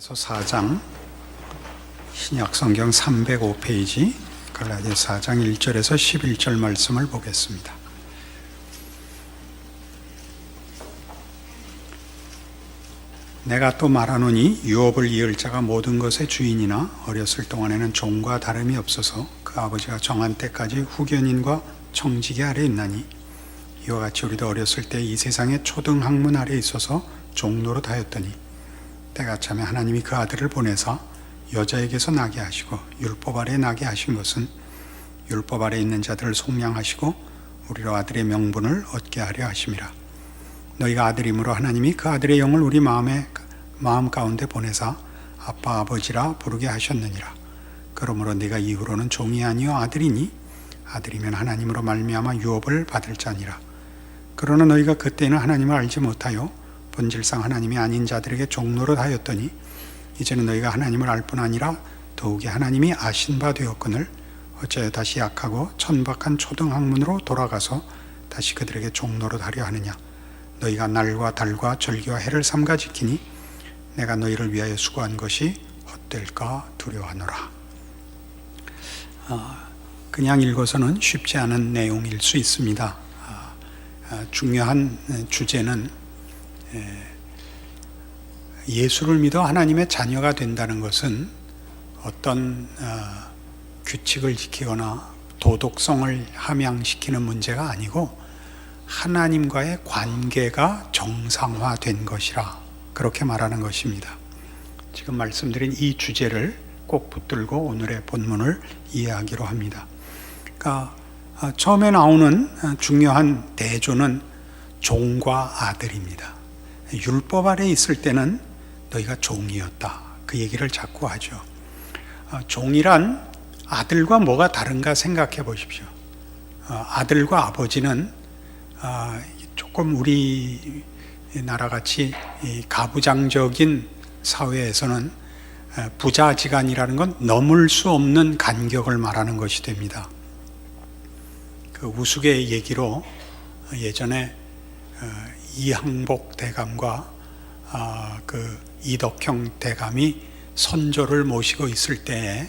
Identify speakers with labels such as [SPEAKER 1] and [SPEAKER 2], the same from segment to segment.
[SPEAKER 1] 갈라디아서 4장 신약성경 305페이지 갈라디아서 4장 1절에서 11절 말씀을 보겠습니다. 내가 또 말하노니 유업을 이을 자가 모든 것의 주인이나 어렸을 동안에는 종과 다름이 없어서 그 아버지가 정한 때까지 후견인과 청지기 아래 있나니 이와 같이 우리도 어렸을 때 이 세상의 초등학문 아래 있어서 종노릇 하였더니 때가 차면 하나님이 그 아들을 보내사 여자에게서 나게 하시고 율법 아래 나게 하신 것은 율법 아래 있는 자들을 속량하시고 우리로 아들의 명분을 얻게 하려 하심이라. 너희가 아들이므로 하나님이 그 아들의 영을 우리 마음 가운데 보내사 아빠 아버지라 부르게 하셨느니라. 그러므로 네가 이후로는 종이 아니요 아들이니 아들이면 하나님으로 말미암아 유업을 받을 자니라. 그러나 너희가 그때는 하나님을 알지 못하여 본질상 하나님이 아닌 자들에게 종노릇 하였더니 이제는 너희가 하나님을 알 뿐 아니라 더욱이 하나님이 아신 바 되었거늘 어찌하여 다시 약하고 천박한 초등학문으로 돌아가서 다시 그들에게 종노릇 하려 하느냐. 너희가 날과 달과 절기와 해를 삼가 지키니 내가 너희를 위하여 수고한 것이 헛될까 두려워하노라. 그냥 읽어서는 쉽지 않은 내용일 수 있습니다. 중요한 주제는 예수를 믿어 하나님의 자녀가 된다는 것은 어떤 규칙을 지키거나 도덕성을 함양시키는 문제가 아니고 하나님과의 관계가 정상화된 것이라 그렇게 말하는 것입니다. 지금 말씀드린 이 주제를 꼭 붙들고 오늘의 본문을 이해하기로 합니다. 그러니까 처음에 나오는 중요한 대조는 종과 아들입니다. 율법 아래 있을 때는 너희가 종이었다. 그 얘기를 자꾸 하죠. 종이란 아들과 뭐가 다른가 생각해 보십시오. 아들과 아버지는 조금 우리나라같이 가부장적인 사회에서는 부자지간이라는 건 넘을 수 없는 간격을 말하는 것이 됩니다. 그 우스갯 얘기로 예전에 이항복 대감과 그 이덕형 대감이 선조를 모시고 있을 때에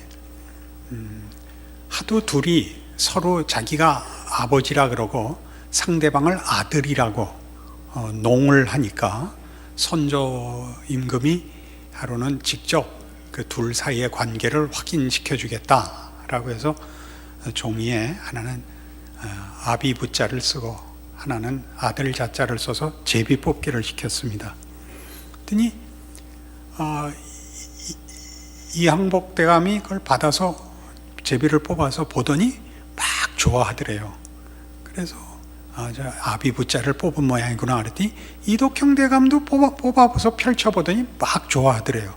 [SPEAKER 1] 하도 둘이 서로 자기가 아버지라 그러고 상대방을 아들이라고 농을 하니까 선조 임금이 하루는 직접 그 둘 사이의 관계를 확인시켜 주겠다라고 해서 종이에 하나는 아비 부자를 쓰고 하나는 아들 자자를 써서 제비 뽑기를 시켰습니다. 그랬더니 이항복 대감이 그걸 받아서 제비를 뽑아서 보더니 막 좋아하더래요. 그래서 저 아비 부자를 뽑은 모양이구나 그랬더니 이덕형 대감도 뽑아서 펼쳐보더니 막 좋아하더래요.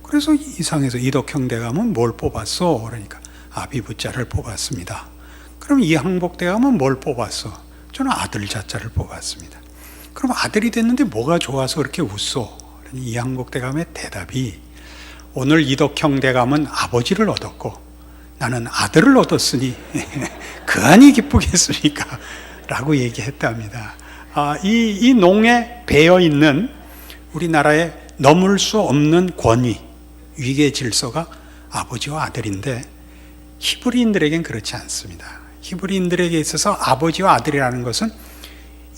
[SPEAKER 1] 그래서 이상해서 이덕형 대감은 뭘 뽑았어? 그러니까 아비 부자를 뽑았습니다. 그럼 이항복 대감은 뭘 뽑았어? 저는 아들 자자를 뽑았습니다. 그럼 아들이 됐는데 뭐가 좋아서 그렇게 웃소? 이항복 대감의 대답이 오늘 이덕형 대감은 아버지를 얻었고 나는 아들을 얻었으니 그안이 기쁘겠습니까? 라고 얘기했답니다. 이 농에 배어 있는 우리나라의 넘을 수 없는 권위, 위계 질서가 아버지와 아들인데 히브리인들에겐 그렇지 않습니다. 히브리인들에게 있어서 아버지와 아들이라는 것은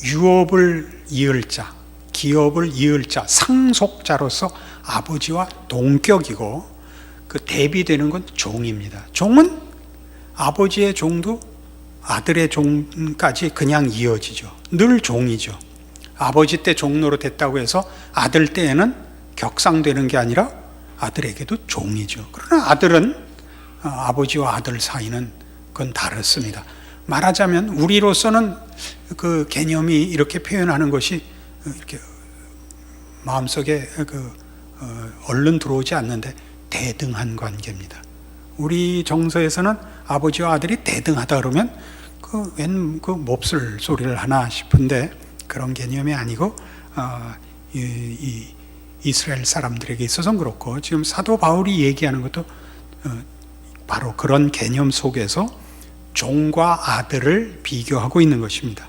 [SPEAKER 1] 유업을 이을 자, 기업을 이을 자, 상속자로서 아버지와 동격이고 그 대비되는 건 종입니다. 종은 아버지의 종도 아들의 종까지 그냥 이어지죠. 늘 종이죠. 아버지 때 종노릇 했다고 해서 아들 때에는 격상되는 게 아니라 아들에게도 종이죠. 그러나 아들은 아버지와 아들 사이는 그건 다릅니다. 말하자면 우리로서는 그 개념이 이렇게 표현하는 것이 이렇게 마음속에 얼른 들어오지 않는데 대등한 관계입니다. 우리 정서에서는 아버지와 아들이 대등하다 그러면 웬 몹쓸 소리를 하나 싶은데 그런 개념이 아니고 이 이스라엘 사람들에게 있어서는 그렇고 지금 사도 바울이 얘기하는 것도 바로 그런 개념 속에서 종과 아들을 비교하고 있는 것입니다.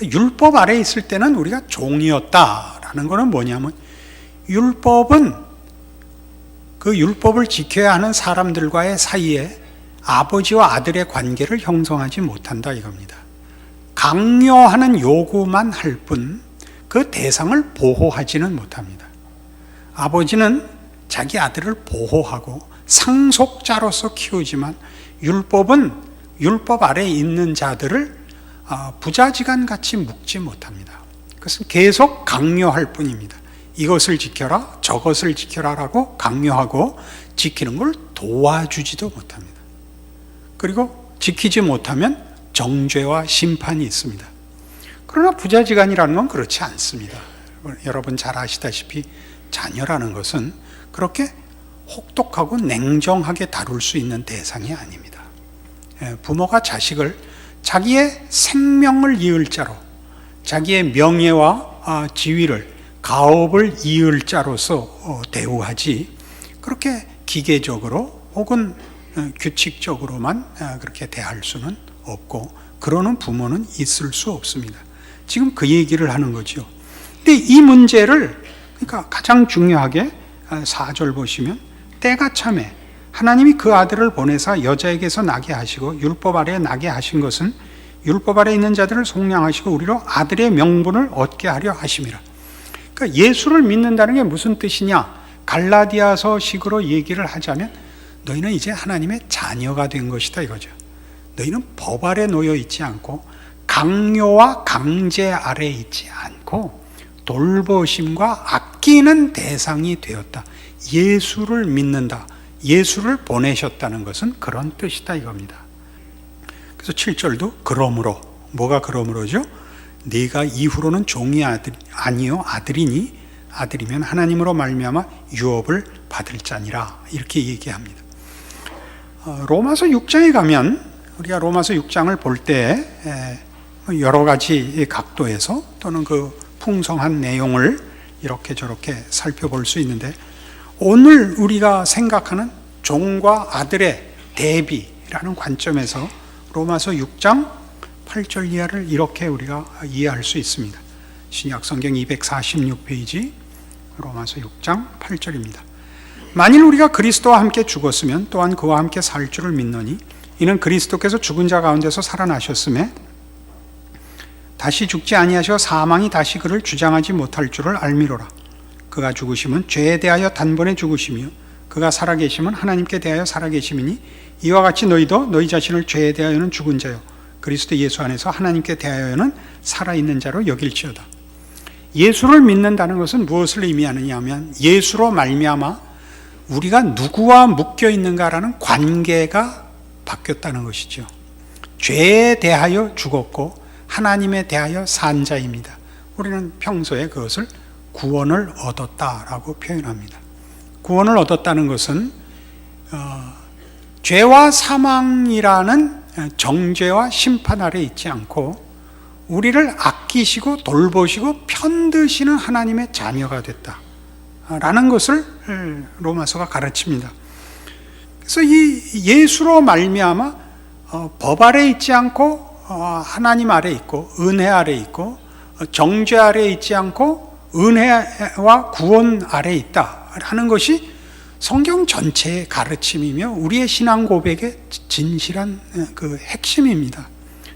[SPEAKER 1] 율법 아래에 있을 때는 우리가 종이었다라는 것은 뭐냐면 율법은 그 율법을 지켜야 하는 사람들과의 사이에 아버지와 아들의 관계를 형성하지 못한다 이겁니다. 강요하는 요구만 할 뿐 그 대상을 보호하지는 못합니다. 아버지는 자기 아들을 보호하고 상속자로서 키우지만 율법은 율법 아래에 있는 자들을 부자지간 같이 묶지 못합니다. 그것은 계속 강요할 뿐입니다. 이것을 지켜라, 저것을 지켜라라고 강요하고 지키는 걸 도와주지도 못합니다. 그리고 지키지 못하면 정죄와 심판이 있습니다. 그러나 부자지간이라는 건 그렇지 않습니다. 여러분 잘 아시다시피 자녀라는 것은 그렇게 혹독하고 냉정하게 다룰 수 있는 대상이 아닙니다. 부모가 자식을 자기의 생명을 이을 자로, 자기의 명예와 지위를, 가업을 이을 자로서 대우하지 그렇게 기계적으로 혹은 규칙적으로만 그렇게 대할 수는 없고, 그러는 부모는 있을 수 없습니다. 지금 그 얘기를 하는 거죠. 근데 이 문제를, 그러니까 가장 중요하게 4절 보시면, 때가 참에 하나님이 그 아들을 보내사 여자에게서 나게 하시고 율법 아래에 나게 하신 것은 율법 아래에 있는 자들을 속량하시고 우리로 아들의 명분을 얻게 하려 하심이라. 그러니까 예수를 믿는다는 게 무슨 뜻이냐? 갈라디아서 식으로 얘기를 하자면 너희는 이제 하나님의 자녀가 된 것이다 이거죠. 너희는 법 아래 놓여 있지 않고 강요와 강제 아래 있지 않고 돌보심과 아끼는 대상이 되었다. 예수를 믿는다. 예수를 보내셨다는 것은 그런 뜻이다 이겁니다. 그래서 7절도 그러므로, 뭐가 그러므로죠? 네가 이후로는 종이 아니요 아들이니 아들이면 하나님으로 말미암아 유업을 받을 자니라, 이렇게 얘기합니다. 로마서 6장에 가면, 우리가 로마서 6장을 볼 때 여러 가지 각도에서 또는 그 풍성한 내용을 이렇게 저렇게 살펴볼 수 있는데, 오늘 우리가 생각하는 종과 아들의 대비라는 관점에서 로마서 6장 8절 이하를 이렇게 우리가 이해할 수 있습니다. 신약성경 246페이지 로마서 6장 8절입니다. 만일 우리가 그리스도와 함께 죽었으면 또한 그와 함께 살 줄을 믿노니 이는 그리스도께서 죽은 자 가운데서 살아나셨음에 다시 죽지 아니하시어 사망이 다시 그를 주장하지 못할 줄을 알미로라. 그가 죽으심은 죄에 대하여 단번에 죽으시며 그가 살아계심은 하나님께 대하여 살아계심이니 이와 같이 너희도 너희 자신을 죄에 대하여는 죽은 자요 그리스도 예수 안에서 하나님께 대하여는 살아있는 자로 여길지어다. 예수를 믿는다는 것은 무엇을 의미하느냐 하면 예수로 말미암아 우리가 누구와 묶여 있는가라는 관계가 바뀌었다는 것이죠. 죄에 대하여 죽었고 하나님에 대하여 산 자입니다. 우리는 평소에 그것을 구원을 얻었다라고 표현합니다. 구원을 얻었다는 것은 죄와 사망이라는 정죄와 심판 아래 있지 않고 우리를 아끼시고 돌보시고 편드시는 하나님의 자녀가 됐다라는 것을 로마서가 가르칩니다. 그래서 이 예수로 말미암아 법 아래 있지 않고 하나님 아래 있고 은혜 아래 있고 정죄 아래 있지 않고 은혜와 구원 아래 있다라는 것이 성경 전체의 가르침이며 우리의 신앙 고백의 진실한 그 핵심입니다.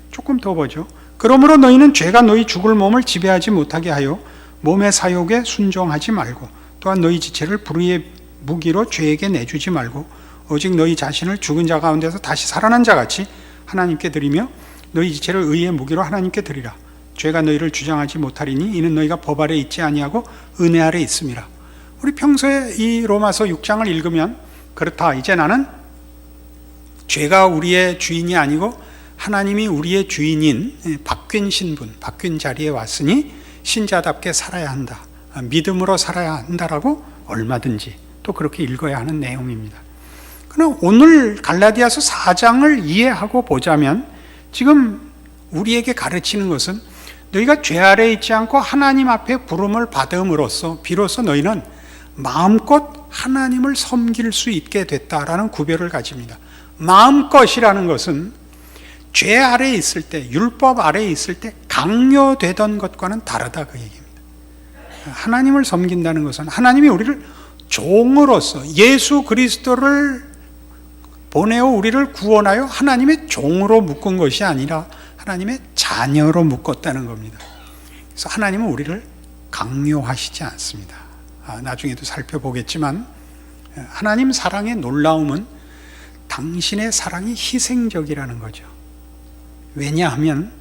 [SPEAKER 1] 조금 더 보죠. 그러므로 너희는 죄가 너희 죽을 몸을 지배하지 못하게 하여 몸의 사욕에 순종하지 말고 또한 너희 지체를 불의의 무기로 죄에게 내주지 말고 오직 너희 자신을 죽은 자 가운데서 다시 살아난 자같이 하나님께 드리며 너희 지체를 의의 무기로 하나님께 드리라. 죄가 너희를 주장하지 못하리니 이는 너희가 법 아래 있지 아니하고 은혜 아래 있음이라. 우리 평소에 이 로마서 6장을 읽으면 그렇다, 이제 나는 죄가 우리의 주인이 아니고 하나님이 우리의 주인인 바뀐 신분, 바뀐 자리에 왔으니 신자답게 살아야 한다, 믿음으로 살아야 한다라고 얼마든지 또 그렇게 읽어야 하는 내용입니다. 그러나 오늘 갈라디아서 4장을 이해하고 보자면 지금 우리에게 가르치는 것은 너희가 죄 아래 있지 않고 하나님 앞에 부름을 받음으로써 비로소 너희는 마음껏 하나님을 섬길 수 있게 됐다라는 구별을 가집니다. 마음껏이라는 것은 죄 아래에 있을 때, 율법 아래에 있을 때 강요되던 것과는 다르다 그 얘기입니다. 하나님을 섬긴다는 것은 하나님이 우리를 종으로서 예수 그리스도를 보내어 우리를 구원하여 하나님의 종으로 묶은 것이 아니라 하나님의 자녀로 묶었다는 겁니다. 그래서 하나님은 우리를 강요하시지 않습니다. 나중에도 살펴보겠지만 하나님 사랑의 놀라움은 당신의 사랑이 희생적이라는 거죠. 왜냐하면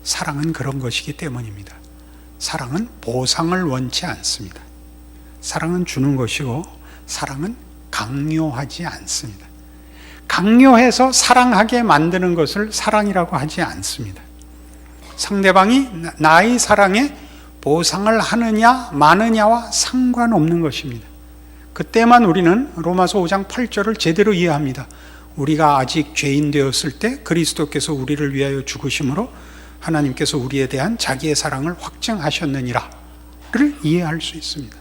[SPEAKER 1] 사랑은 그런 것이기 때문입니다. 사랑은 보상을 원치 않습니다. 사랑은 주는 것이고 사랑은 강요하지 않습니다. 강요해서 사랑하게 만드는 것을 사랑이라고 하지 않습니다. 상대방이 나의 사랑에 보상을 하느냐 마느냐와 상관없는 것입니다. 그때만 우리는 로마서 5장 8절을 제대로 이해합니다. 우리가 아직 죄인 되었을 때 그리스도께서 우리를 위하여 죽으심으로 하나님께서 우리에 대한 자기의 사랑을 확증하셨느니라를 이해할 수 있습니다.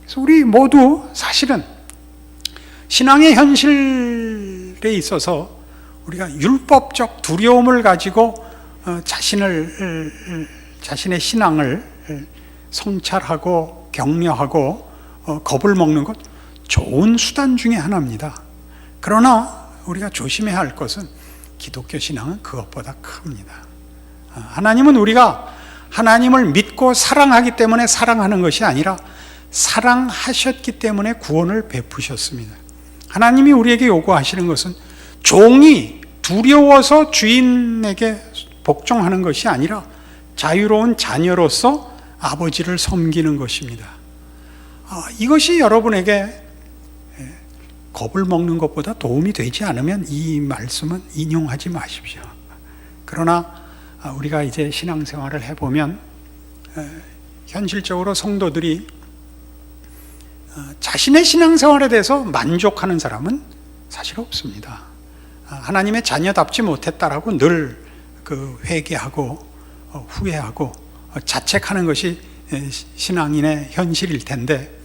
[SPEAKER 1] 그래서 우리 모두 사실은 신앙의 현실에 있어서 우리가 율법적 두려움을 가지고 자신의 신앙을 성찰하고 격려하고 겁을 먹는 것 좋은 수단 중에 하나입니다. 그러나 우리가 조심해야 할 것은 기독교 신앙은 그것보다 큽니다. 하나님은 우리가 하나님을 믿고 사랑하기 때문에 사랑하는 것이 아니라 사랑하셨기 때문에 구원을 베푸셨습니다. 하나님이 우리에게 요구하시는 것은 종이 두려워서 주인에게 복종하는 것이 아니라 자유로운 자녀로서 아버지를 섬기는 것입니다. 이것이 여러분에게 겁을 먹는 것보다 도움이 되지 않으면 이 말씀은 인용하지 마십시오. 그러나 우리가 이제 신앙생활을 해보면 현실적으로 성도들이 자신의 신앙생활에 대해서 만족하는 사람은 사실 없습니다. 하나님의 자녀답지 못했다라고 늘 회개하고 후회하고 자책하는 것이 신앙인의 현실일 텐데,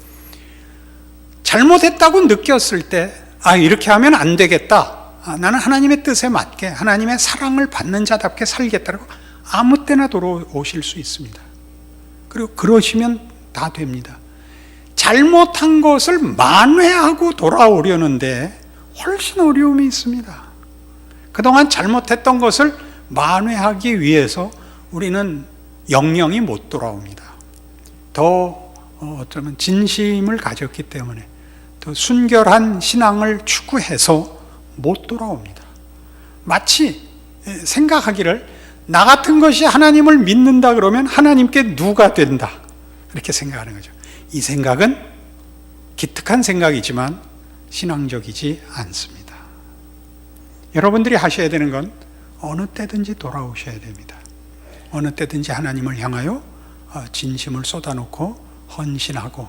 [SPEAKER 1] 잘못했다고 느꼈을 때 이렇게 하면 안 되겠다, 나는 하나님의 뜻에 맞게 하나님의 사랑을 받는 자답게 살겠다고 아무 때나 돌아오실 수 있습니다. 그리고 그러시면 다 됩니다. 잘못한 것을 만회하고 돌아오려는데 훨씬 어려움이 있습니다. 그동안 잘못했던 것을 만회하기 위해서 우리는 영영이 못 돌아옵니다. 더 어쩌면 진심을 가졌기 때문에 더 순결한 신앙을 추구해서 못 돌아옵니다. 마치 생각하기를 나 같은 것이 하나님을 믿는다 그러면 하나님께 누가 된다, 이렇게 생각하는 거죠. 이 생각은 기특한 생각이지만 신앙적이지 않습니다. 여러분들이 하셔야 되는 건 어느 때든지 돌아오셔야 됩니다. 어느 때든지 하나님을 향하여 진심을 쏟아놓고 헌신하고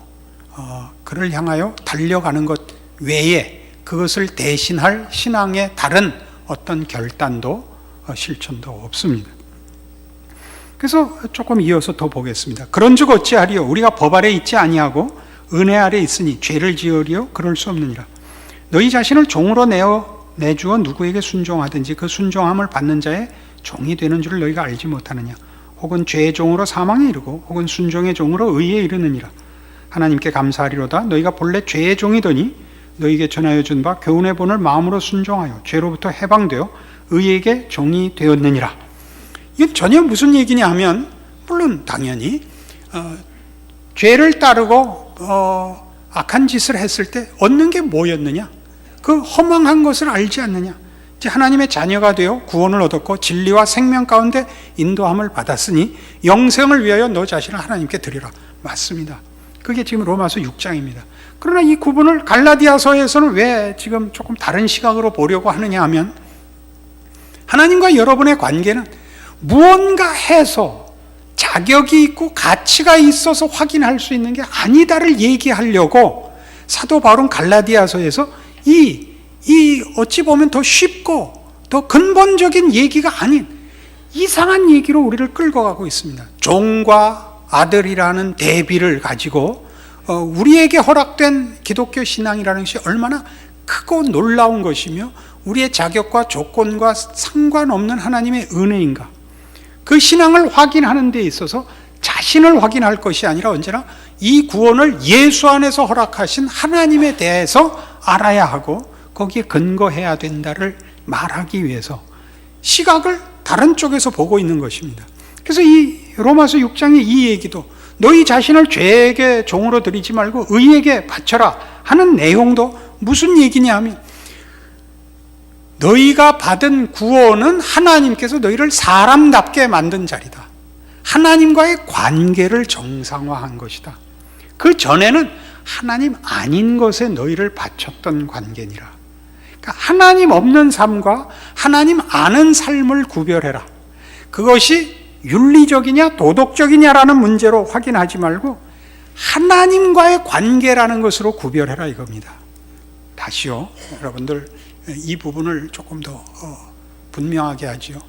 [SPEAKER 1] 그를 향하여 달려가는 것 외에 그것을 대신할 신앙의 다른 어떤 결단도 실천도 없습니다. 그래서 조금 이어서 더 보겠습니다. 그런즉 어찌하리요? 우리가 법 아래 있지 아니하고 은혜 아래 있으니 죄를 지으리요? 그럴 수 없느니라. 너희 자신을 종으로 내주어 누구에게 순종하든지 그 순종함을 받는 자의 종이 되는 줄을 너희가 알지 못하느냐? 혹은 죄의 종으로 사망에 이르고 혹은 순종의 종으로 의에 이르느니라. 하나님께 감사하리로다. 너희가 본래 죄의 종이더니 너희에게 전하여 준 바 교훈의 본을 마음으로 순종하여 죄로부터 해방되어 의에게 종이 되었느니라. 이건 전혀 무슨 얘기냐 하면, 물론 당연히 죄를 따르고 악한 짓을 했을 때 얻는 게 뭐였느냐? 그 허망한 것을 알지 않느냐? 이제 하나님의 자녀가 되어 구원을 얻었고 진리와 생명 가운데 인도함을 받았으니 영생을 위하여 너 자신을 하나님께 드리라. 맞습니다. 그게 지금 로마서 6장입니다. 그러나 이 구분을 갈라디아서에서는 왜 지금 조금 다른 시각으로 보려고 하느냐 하면, 하나님과 여러분의 관계는 무언가 해서 자격이 있고 가치가 있어서 확인할 수 있는 게 아니다를 얘기하려고 사도 바울은 갈라디아서에서 이 어찌 보면 더 쉽고 더 근본적인 얘기가 아닌 이상한 얘기로 우리를 끌고 가고 있습니다. 종과 아들이라는 대비를 가지고 우리에게 허락된 기독교 신앙이라는 것이 얼마나 크고 놀라운 것이며 우리의 자격과 조건과 상관없는 하나님의 은혜인가, 그 신앙을 확인하는 데 있어서 자신을 확인할 것이 아니라 언제나 이 구원을 예수 안에서 허락하신 하나님에 대해서 알아야 하고 거기에 근거해야 된다를 말하기 위해서 시각을 다른 쪽에서 보고 있는 것입니다. 그래서 이 로마서 6장의 이 얘기도 너희 자신을 죄에게 종으로 드리지 말고 의에게 바쳐라 하는 내용도 무슨 얘기냐 하면 너희가 받은 구원은 하나님께서 너희를 사람답게 만든 자리다. 하나님과의 관계를 정상화한 것이다. 그 전에는 하나님 아닌 것에 너희를 바쳤던 관계니라. 그러니까 하나님 없는 삶과 하나님 아는 삶을 구별해라. 그것이 윤리적이냐 도덕적이냐라는 문제로 확인하지 말고 하나님과의 관계라는 것으로 구별해라 이겁니다. 다시요, 여러분들 이 부분을 조금 더 분명하게 하지요.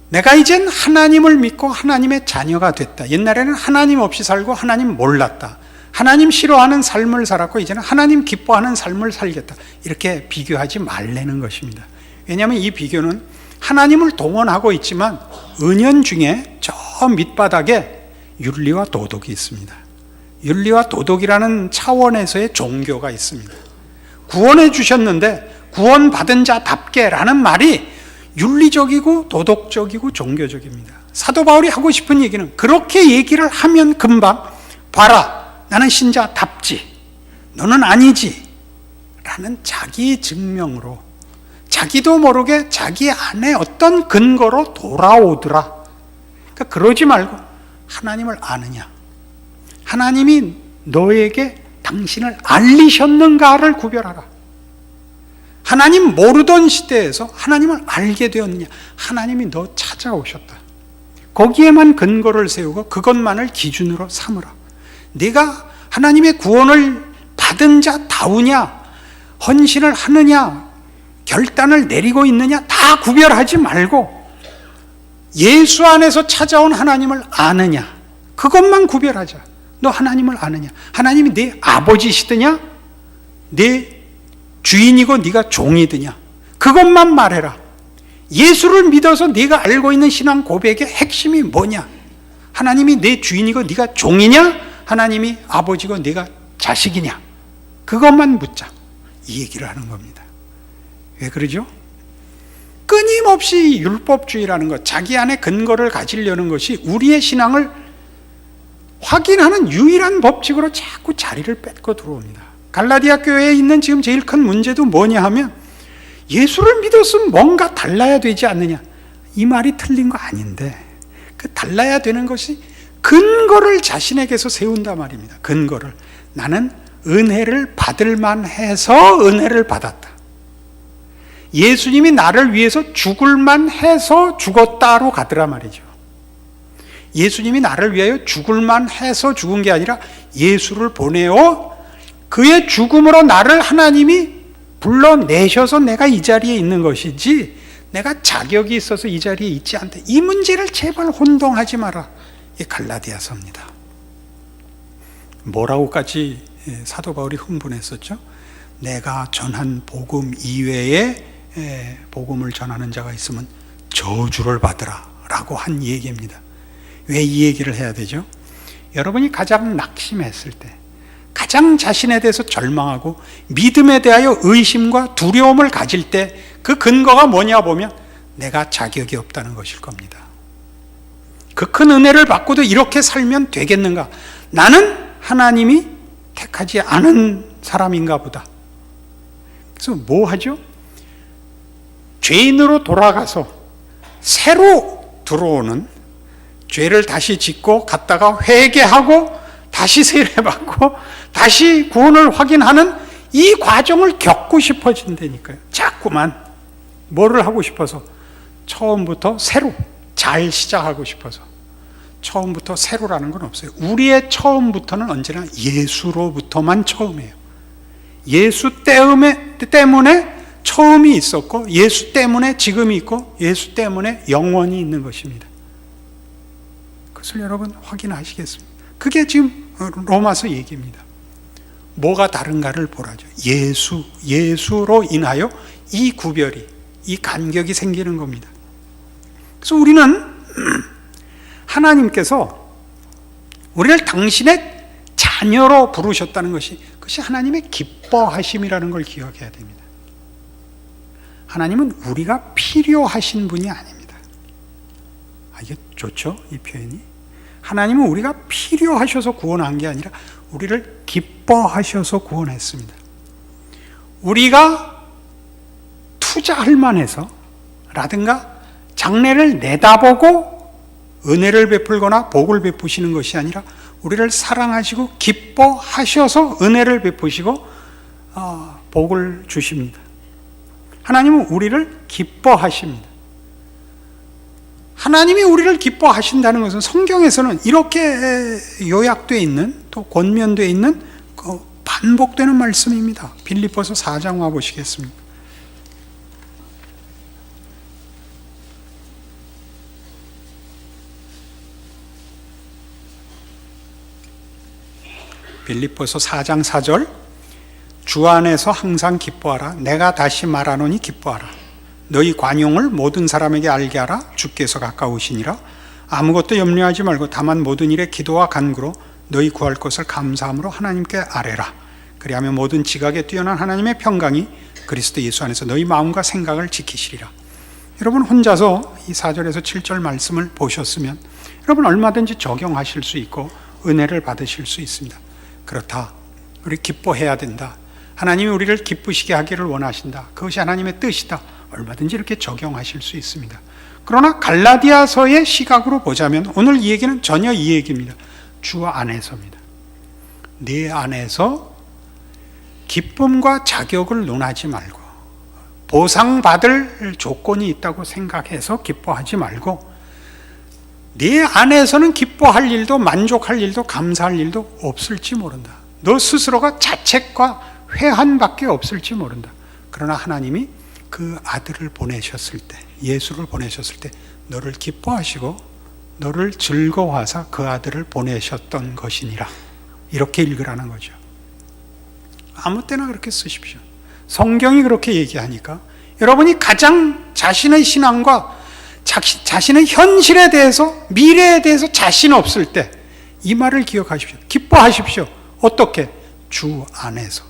[SPEAKER 1] 내가 이젠 하나님을 믿고 하나님의 자녀가 됐다. 옛날에는 하나님 없이 살고 하나님 몰랐다. 하나님 싫어하는 삶을 살았고 이제는 하나님 기뻐하는 삶을 살겠다. 이렇게 비교하지 말라는 것입니다. 왜냐하면 이 비교는 하나님을 동원하고 있지만 은연중에 저 밑바닥에 윤리와 도덕이 있습니다. 윤리와 도덕이라는 차원에서의 종교가 있습니다. 구원해 주셨는데 구원받은 자답게라는 말이 윤리적이고 도덕적이고 종교적입니다. 사도 바울이 하고 싶은 얘기는 그렇게 얘기를 하면 금방 봐라 나는 신자답지 너는 아니지 라는 자기 증명으로 자기도 모르게 자기 안에 어떤 근거로 돌아오더라. 그러니까 그러지 말고 하나님을 아느냐 하나님이 너에게 당신을 알리셨는가를 구별하라. 하나님 모르던 시대에서 하나님을 알게 되었느냐 하나님이 너 찾아오셨다. 거기에만 근거를 세우고 그것만을 기준으로 삼으라. 네가 하나님의 구원을 받은 자다우냐 헌신을 하느냐 결단을 내리고 있느냐 다 구별하지 말고 예수 안에서 찾아온 하나님을 아느냐 그것만 구별하자. 너 하나님을 아느냐 하나님이 네 아버지시드냐 네 주인이고 네가 종이드냐 그것만 말해라. 예수를 믿어서 네가 알고 있는 신앙 고백의 핵심이 뭐냐 하나님이 네 주인이고 네가 종이냐 하나님이 아버지고 네가 자식이냐 그것만 묻자. 이 얘기를 하는 겁니다. 왜 그러죠? 끊임없이 율법주의라는 것 자기 안에 근거를 가지려는 것이 우리의 신앙을 확인하는 유일한 법칙으로 자꾸 자리를 뺏고 들어옵니다. 갈라디아 교회에 있는 지금 제일 큰 문제도 뭐냐 하면 예수를 믿었으면 뭔가 달라야 되지 않느냐 이 말이 틀린 거 아닌데 그 달라야 되는 것이 근거를 자신에게서 세운단 말입니다. 근거를 나는 은혜를 받을 만해서 은혜를 받았다. 예수님이 나를 위해서 죽을 만해서 죽었다로 가더라 말이죠. 예수님이 나를 위하여 죽을 만해서 죽은 게 아니라 예수를 보내어 그의 죽음으로 나를 하나님이 불러내셔서 내가 이 자리에 있는 것이지 내가 자격이 있어서 이 자리에 있지 않다. 이 문제를 제발 혼동하지 마라. 이 갈라디아서입니다. 뭐라고까지 사도 바울이 흥분했었죠? 내가 전한 복음 이외에 복음을 전하는 자가 있으면 저주를 받으라 라고 한 얘기입니다. 왜 이 얘기를 해야 되죠? 여러분이 가장 낙심했을 때 가장 자신에 대해서 절망하고 믿음에 대하여 의심과 두려움을 가질 때 그 근거가 뭐냐 보면 내가 자격이 없다는 것일 겁니다. 그 큰 은혜를 받고도 이렇게 살면 되겠는가? 나는 하나님이 택하지 않은 사람인가 보다. 그래서 뭐 하죠? 죄인으로 돌아가서 새로 들어오는 죄를 다시 짓고 갔다가 회개하고 다시 세례받고 다시 구원을 확인하는 이 과정을 겪고 싶어진다니까요. 자꾸만 뭐를 하고 싶어서 처음부터 새로 잘 시작하고 싶어서 처음부터 새로라는 건 없어요. 우리의 처음부터는 언제나 예수로부터만 처음이에요. 예수 때문에 처음이 있었고 예수 때문에 지금이 있고 예수 때문에 영원히 있는 것입니다. 그것을 여러분 확인하시겠습니다. 그게 지금 로마서 얘기입니다. 뭐가 다른가를 보라죠. 예수로 인하여 이 구별이 이 간격이 생기는 겁니다. 그래서 우리는 하나님께서 우리를 당신의 자녀로 부르셨다는 것이, 그것이 하나님의 기뻐하심이라는 걸 기억해야 됩니다. 하나님은 우리가 필요하신 분이 아닙니다. 이게 좋죠? 이 표현이. 하나님은 우리가 필요하셔서 구원한 게 아니라 우리를 기뻐하셔서 구원했습니다. 우리가 투자할 만해서 라든가 장래를 내다보고 은혜를 베풀거나 복을 베푸시는 것이 아니라 우리를 사랑하시고 기뻐하셔서 은혜를 베푸시고 복을 주십니다. 하나님은 우리를 기뻐하십니다. 하나님이 우리를 기뻐하신다는 것은 성경에서는 이렇게 요약되어 있는, 또 권면되어 있는 반복되는 말씀입니다. 빌립보서 4장 와보시겠습니다. 빌립보서 4장 4절, 주 안에서 항상 기뻐하라. 내가 다시 말하노니 기뻐하라. 너희 관용을 모든 사람에게 알게 하라. 주께서 가까우시니라. 아무것도 염려하지 말고 다만 모든 일에 기도와 간구로 너희 구할 것을 감사함으로 하나님께 아뢰라. 그리하면 모든 지각에 뛰어난 하나님의 평강이 그리스도 예수 안에서 너희 마음과 생각을 지키시리라. 여러분 혼자서 이 4절에서 7절 말씀을 보셨으면 여러분 얼마든지 적용하실 수 있고 은혜를 받으실 수 있습니다. 그렇다. 우리 기뻐해야 된다. 하나님이 우리를 기쁘시게 하기를 원하신다. 그것이 하나님의 뜻이다. 얼마든지 이렇게 적용하실 수 있습니다. 그러나 갈라디아서의 시각으로 보자면 오늘 이 얘기는 전혀 이 얘기입니다. 주 안에서입니다. 네 안에서 기쁨과 자격을 논하지 말고 보상받을 조건이 있다고 생각해서 기뻐하지 말고 네 안에서는 기뻐할 일도 만족할 일도 감사할 일도 없을지 모른다. 너 스스로가 자책과 회한밖에 없을지 모른다. 그러나 하나님이 그 아들을 보내셨을 때, 예수를 보내셨을 때 너를 기뻐하시고 너를 즐거워하사 그 아들을 보내셨던 것이니라. 이렇게 읽으라는 거죠. 아무 때나 그렇게 쓰십시오. 성경이 그렇게 얘기하니까 여러분이 가장 자신의 신앙과 자신의 현실에 대해서, 미래에 대해서 자신 없을 때 이 말을 기억하십시오. 기뻐하십시오. 어떻게? 주 안에서.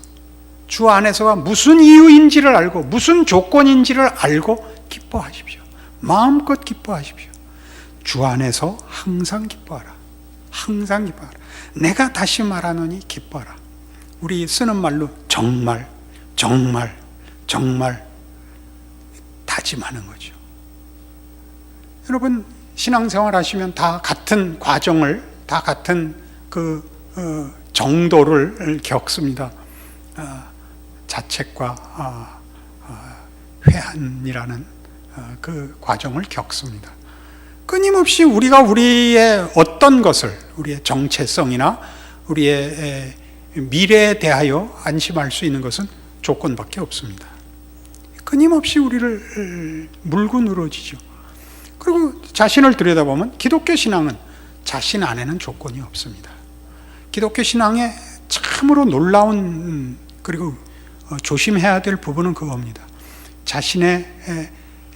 [SPEAKER 1] 주 안에서가 무슨 이유인지를 알고 무슨 조건인지를 알고 기뻐하십시오. 마음껏 기뻐하십시오. 주 안에서 항상 기뻐하라. 항상 기뻐하라. 내가 다시 말하노니 기뻐하라. 우리 쓰는 말로 정말, 정말, 정말 다짐하는 거죠. 여러분 신앙생활 하시면 다 같은 과정을, 다 같은 정도를 겪습니다. 자책과 회한이라는 그 과정을 겪습니다. 끊임없이 우리가 우리의 어떤 것을, 우리의 정체성이나 우리의 미래에 대하여 안심할 수 있는 것은 조건밖에 없습니다. 끊임없이 우리를 물고 늘어지죠. 그리고 자신을 들여다보면 기독교 신앙은 자신 안에는 조건이 없습니다. 기독교 신앙의 참으로 놀라운 그리고 조심해야 될 부분은 그겁니다. 자신의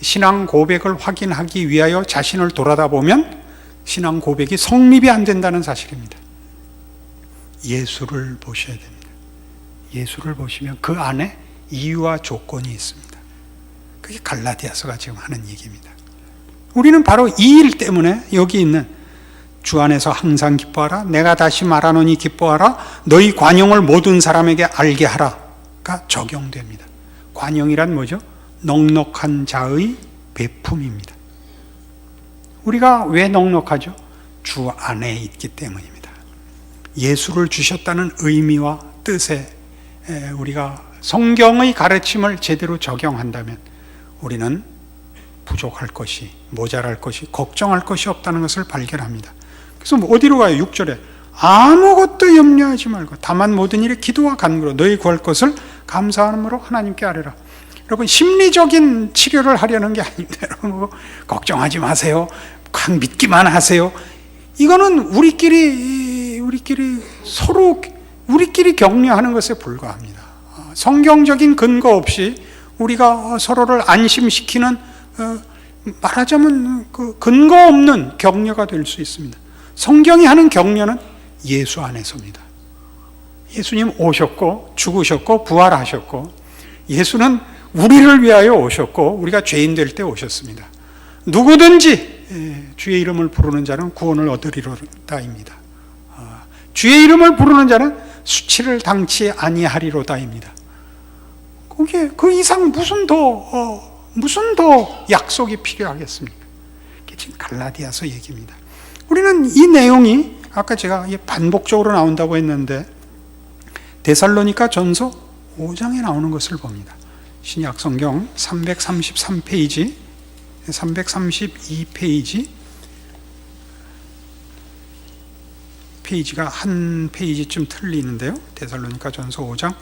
[SPEAKER 1] 신앙 고백을 확인하기 위하여 자신을 돌아다보면 신앙 고백이 성립이 안 된다는 사실입니다. 예수를 보셔야 됩니다. 예수를 보시면 그 안에 이유와 조건이 있습니다. 그게 갈라디아서가 지금 하는 얘기입니다. 우리는 바로 이 일 때문에 여기 있는 주 안에서 항상 기뻐하라. 내가 다시 말하노니 기뻐하라. 너희 관용을 모든 사람에게 알게 하라가 적용됩니다. 관용이란 뭐죠? 넉넉한 자의 베품입니다. 우리가 왜 넉넉하죠? 주 안에 있기 때문입니다. 예수를 주셨다는 의미와 뜻에 우리가 성경의 가르침을 제대로 적용한다면 우리는 부족할 것이, 모자랄 것이, 걱정할 것이 없다는 것을 발견합니다. 그래서 어디로 가요? 6절에 아무것도 염려하지 말고 다만 모든 일에 기도와 간구로 너희 구할 것을 감사함으로 하나님께 아뢰라. 여러분 심리적인 치료를 하려는 게 아닙니다. 여러분 걱정하지 마세요. 그냥 믿기만 하세요. 이거는 우리끼리 서로 우리끼리 격려하는 것에 불과합니다. 성경적인 근거 없이 우리가 서로를 안심시키는 말하자면 그 근거 없는 격려가 될 수 있습니다. 성경이 하는 격려는 예수 안에서입니다. 예수님 오셨고 죽으셨고 부활하셨고, 예수는 우리를 위하여 오셨고 우리가 죄인 될 때 오셨습니다. 누구든지 주의 이름을 부르는 자는 구원을 얻으리로다입니다. 주의 이름을 부르는 자는 수치를 당치 아니하리로다입니다. 거기에 그 이상 무슨 더 약속이 필요하겠습니까? 이게 지금 갈라디아서 얘기입니다. 우리는 이 내용이 아까 제가 반복적으로 나온다고 했는데 데살로니가 전서 5장에 나오는 것을 봅니다. 신약 성경 333페이지, 332페이지, 페이지가 한 페이지쯤 틀리는데요. 데살로니가 전서 5장,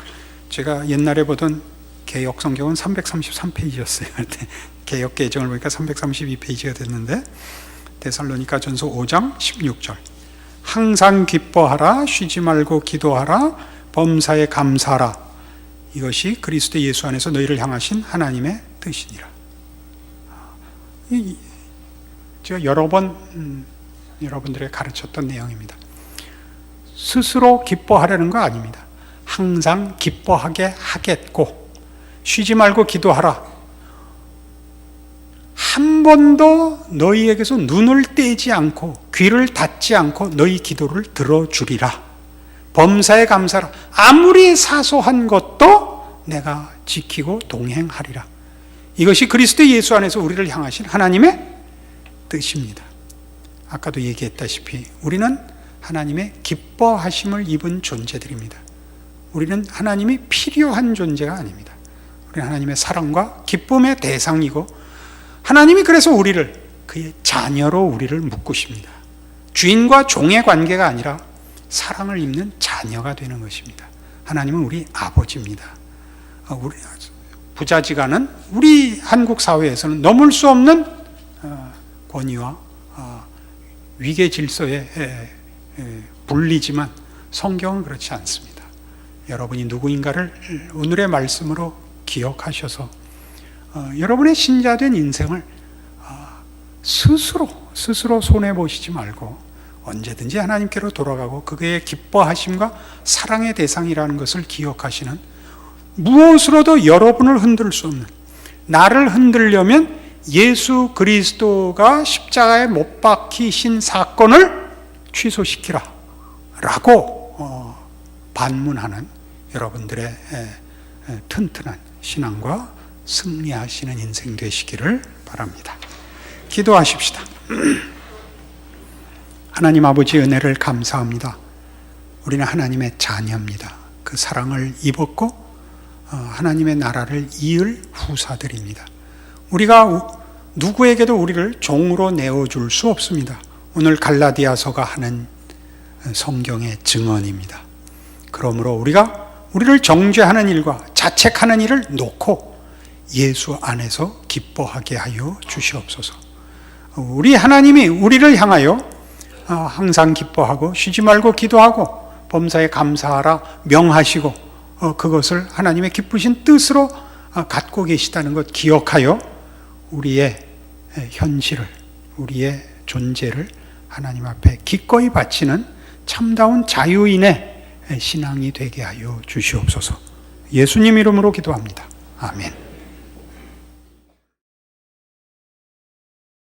[SPEAKER 1] 제가 옛날에 보던 개역 성경은 333페이지였어요. 개역 개정을 보니까 332페이지가 됐는데, 데살로니가 전서 5장 16절, 항상 기뻐하라, 쉬지 말고 기도하라, 범사에 감사하라, 이것이 그리스도 예수 안에서 너희를 향하신 하나님의 뜻이니라. 제가 여러 번 여러분들에게 가르쳤던 내용입니다. 스스로 기뻐하려는 거 아닙니다. 항상 기뻐하게 하겠고, 쉬지 말고 기도하라. 한 번도 너희에게서 눈을 떼지 않고 귀를 닫지 않고 너희 기도를 들어주리라. 범사에 감사라. 아무리 사소한 것도 내가 지키고 동행하리라. 이것이 그리스도 예수 안에서 우리를 향하신 하나님의 뜻입니다. 아까도 얘기했다시피 우리는 하나님의 기뻐하심을 입은 존재들입니다. 우리는 하나님이 필요한 존재가 아닙니다. 우리는 하나님의 사랑과 기쁨의 대상이고, 하나님이 그래서 우리를 그의 자녀로 우리를 묶으십니다. 주인과 종의 관계가 아니라 사랑을 입는 자녀가 되는 것입니다. 하나님은 우리 아버지입니다. 우리 부자지간은 우리 한국 사회에서는 넘을 수 없는 권위와 위계 질서의 분리지만 성경은 그렇지 않습니다. 여러분이 누구인가를 오늘의 말씀으로 기억하셔서 여러분의 신자된 인생을 스스로 손해보시지 말고 언제든지 하나님께로 돌아가고 그의 기뻐하심과 사랑의 대상이라는 것을 기억하시는, 무엇으로도 여러분을 흔들 수 없는, 나를 흔들려면 예수 그리스도가 십자가에 못 박히신 사건을 취소시키라 라고 반문하는 여러분들의 튼튼한 신앙과 승리하시는 인생 되시기를 바랍니다. 기도하십시다. 하나님 아버지, 은혜를 감사합니다. 우리는 하나님의 자녀입니다. 그 사랑을 입었고 하나님의 나라를 이을 후사들입니다. 우리가 누구에게도 우리를 종으로 내어줄 수 없습니다. 오늘 갈라디아서가 하는 성경의 증언입니다. 그러므로 우리를 정죄하는 일과 자책하는 일을 놓고 예수 안에서 기뻐하게 하여 주시옵소서. 우리 하나님이 우리를 향하여 항상 기뻐하고 쉬지 말고 기도하고 범사에 감사하라 명하시고 그것을 하나님의 기쁘신 뜻으로 갖고 계시다는 것 기억하여 우리의 현실을, 우리의 존재를 하나님 앞에 기꺼이 바치는 참다운 자유인의 신앙이 되게 하여 주시옵소서. 예수님 이름으로 기도합니다. 아멘.